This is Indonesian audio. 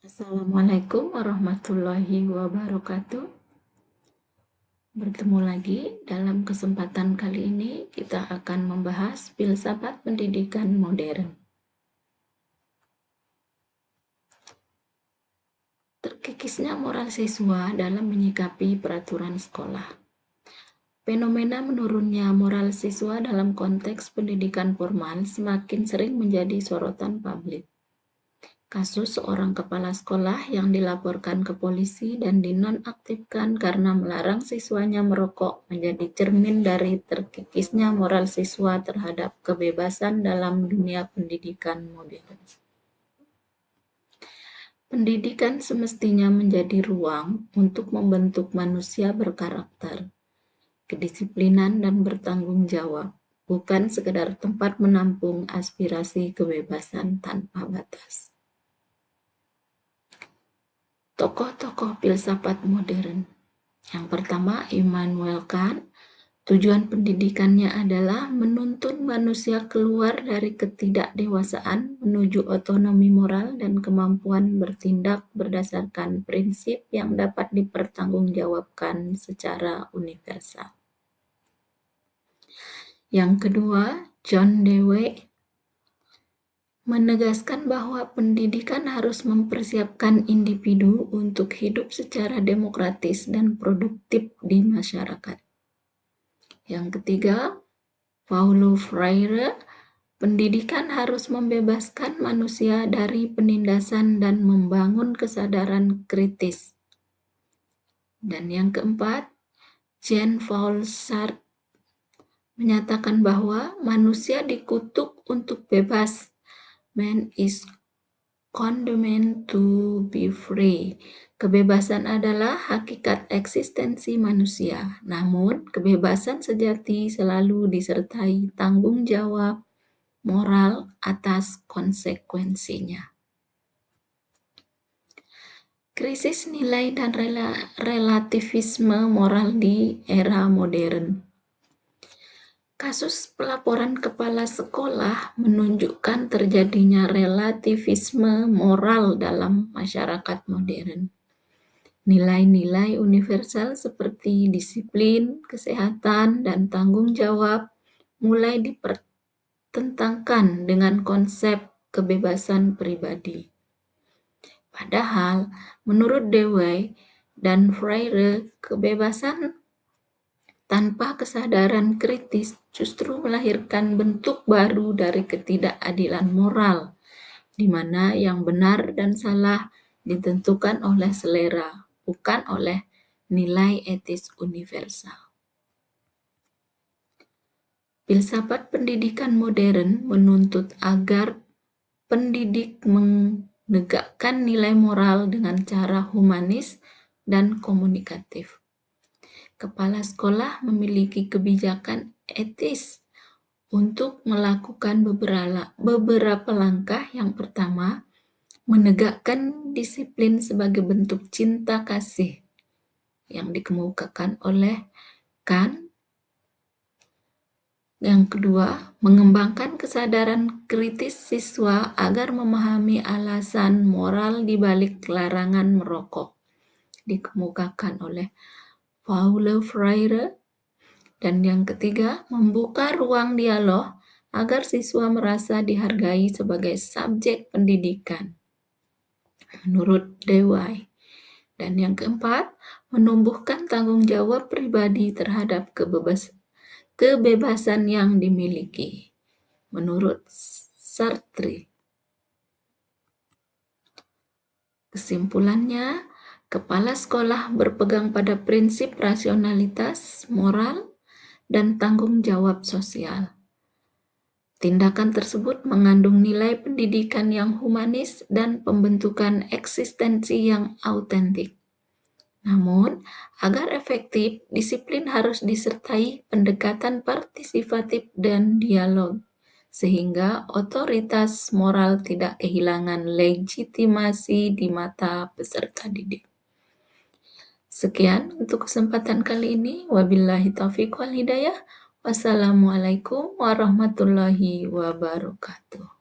Assalamualaikum warahmatullahi wabarakatuh. Bertemu lagi dalam kesempatan kali ini kita akan membahas filsafat pendidikan modern. Terkikisnya moral siswa dalam menyikapi peraturan sekolah. Fenomena menurunnya moral siswa dalam konteks pendidikan formal semakin sering menjadi sorotan publik. Kasus seorang kepala sekolah yang dilaporkan ke polisi dan dinonaktifkan karena melarang siswanya merokok menjadi cermin dari terkikisnya moral siswa terhadap kebebasan dalam dunia pendidikan modern. Pendidikan semestinya menjadi ruang untuk membentuk manusia berkarakter, kedisiplinan dan bertanggung jawab, bukan sekedar tempat menampung aspirasi kebebasan tanpa batas. Tokoh-tokoh filsafat modern. Yang pertama, Immanuel Kant. Tujuan pendidikannya adalah menuntun manusia keluar dari ketidakdewasaan menuju otonomi moral dan kemampuan bertindak berdasarkan prinsip yang dapat dipertanggungjawabkan secara universal. Yang kedua, John Dewey menegaskan bahwa pendidikan harus mempersiapkan individu untuk hidup secara demokratis dan produktif di masyarakat. Yang ketiga, Paulo Freire, pendidikan harus membebaskan manusia dari penindasan dan membangun kesadaran kritis. Dan yang keempat, Jean-Paul Sartre menyatakan bahwa manusia dikutuk untuk bebas. Man is condemned to be free. Kebebasan adalah hakikat eksistensi manusia, namun kebebasan sejati selalu disertai tanggung jawab moral atas konsekuensinya. Krisis nilai dan relativisme moral di era modern. Kasus pelaporan kepala sekolah menunjukkan terjadinya relativisme moral dalam masyarakat modern. Nilai-nilai universal seperti disiplin, kesehatan, dan tanggung jawab mulai dipertentangkan dengan konsep kebebasan pribadi. Padahal, menurut Dewey dan Freire, kebebasan tanpa kesadaran kritis justru melahirkan bentuk baru dari ketidakadilan moral, di mana yang benar dan salah ditentukan oleh selera, bukan oleh nilai etis universal. Filsafat pendidikan modern menuntut agar pendidik menegakkan nilai moral dengan cara humanis dan komunikatif. Kepala sekolah memiliki kebijakan etis untuk melakukan beberapa langkah. Yang pertama, menegakkan disiplin sebagai bentuk cinta kasih yang dikemukakan oleh Kant. Yang kedua, mengembangkan kesadaran kritis siswa agar memahami alasan moral di balik larangan merokok, dikemukakan oleh Paulo Freire. Dan yang ketiga, membuka ruang dialog agar siswa merasa dihargai sebagai subjek pendidikan, menurut Dewey. Dan yang keempat, menumbuhkan tanggung jawab pribadi terhadap kebebasan yang dimiliki, menurut Sartre. Kesimpulannya, kepala sekolah berpegang pada prinsip rasionalitas, moral, dan tanggung jawab sosial. Tindakan tersebut mengandung nilai pendidikan yang humanis dan pembentukan eksistensi yang autentik. Namun, agar efektif, disiplin harus disertai pendekatan partisipatif dan dialog, sehingga otoritas moral tidak kehilangan legitimasi di mata peserta didik. Sekian untuk kesempatan kali ini. Wabillahi taufiq wal hidayah. Wassalamualaikum warahmatullahi wabarakatuh.